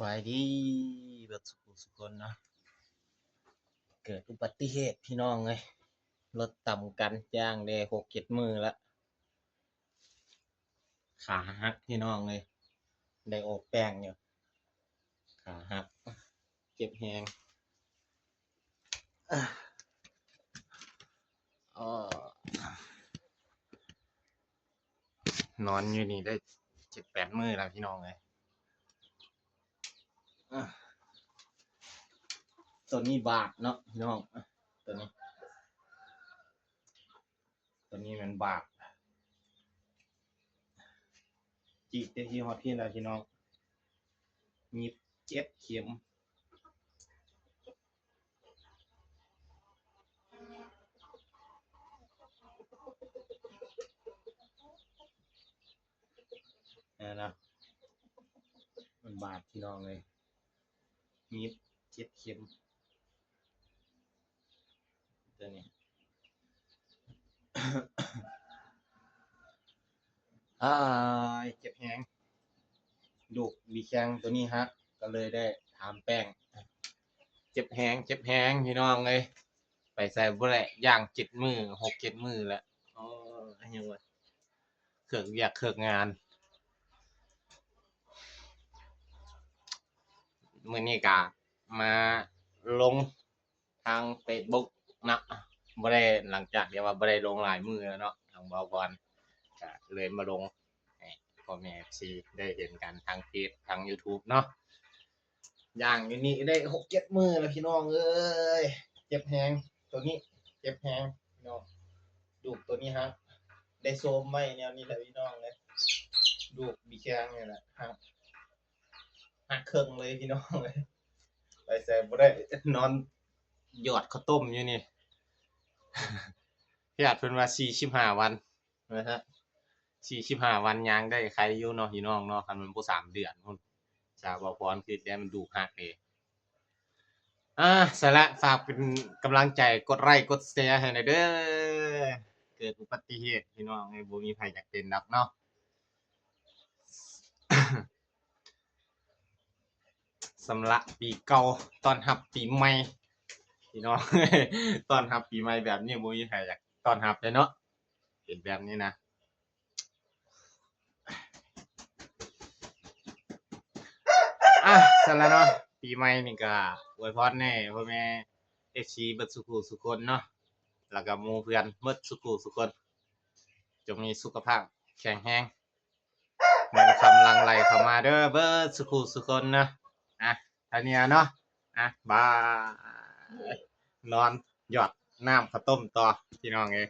บายดีเบิดสุขคนเนาะเกิดอุบัติเหตุพี่น้องเลยรถต่ำกันจ้างได้6-7 มื้อแล้วขาหักพี่น้องเลยได้ออกแป้งอยู่ขาหักเจ็บแฮงอ้อนอนอยู่นี่ได้7-8 มื้อแล้วพี่น้องเลยตัวนี้บาดเนาะพี่น้องตัวนี้มันบาดจีบได้ที่ฮอตพี่แล้วพี่น้องมี7 เข็มนะมันบาดพี่น้องเลยมี7 เข็มตัวนี้ เจ็บแฮงดูกบีแข้งตัวนี้ฮะก็เลยได้ถามแป้งเจ็บแฮงพี่น้องเลยไปใส่บ่ได้ย่าง7 มื้อ6-7 มื้อแล้วอันยังวะเครื่องอยากเครื่องงานมื้อนี้ก็มาลงทาง Facebook นะบ่ได้หลังจากที่ว่าบ่ได้ลงหลายมื้อแล้วเนาะทางเบาก่อนก็เลยมาลงให้พ่อแม่ FC ได้เห็นกันทางเพจทาง YouTube เนาะย่างอยู่นี่ได้6-7 มื้อแล้วพี่น้องเอ้ยเจ็บแฮงตัวนี้เจ็บแฮงพี่น้องดูกตัวนี้ฮะได้โซมไว้แนวนี้แหละพี่น้องเลยดูกบีแข้งนี่แหละหักครึ่งเลยพี่น้องเลยไปใส่บ่ได้นอนหยอดข้าวต้มอยู่นี่ พี่อาจเพิ่นว่า45 วันนะฮะ45 วันย่างได้ใครอยู่เนาะพี่น้องเนาะคันมันบ่3 เดือนพุ่นชาวบ่พรคือแต่มันดูกหักเด้สาระฝากเป็นกำลังใจกดไลค์กดแชร์ให้หน่อยเด้อเกิดอุบัติเหตุพี่น้องบ่มีไผอยากเป็นดอกเนาะ สำหรับปีเก่าต้อนรับปีใหม่พี่น้อง ต้อนรับปีใหม่แบบนี้บ่มีไผอยากต้อนรับเลยเนาะเห็นแบบนี้นะซั่นล่ะเนาะปีใหม่นี่ก็อวยพรให้พ่อแม่ FC เบิดซุผู้ซุคนเนาะแล้วก็หมู่เพื่อนเบิดซุผู้ซุคนจงมีสุขภาพแข็งแรงเงินคำหลั่งไหลเข้ามาเด้อเบิดซุผู้ซุคนเนาะเท่านี้เนาะบายนอนหยอดน้ำข้าวต้มต่อพี่น้องเอ้ย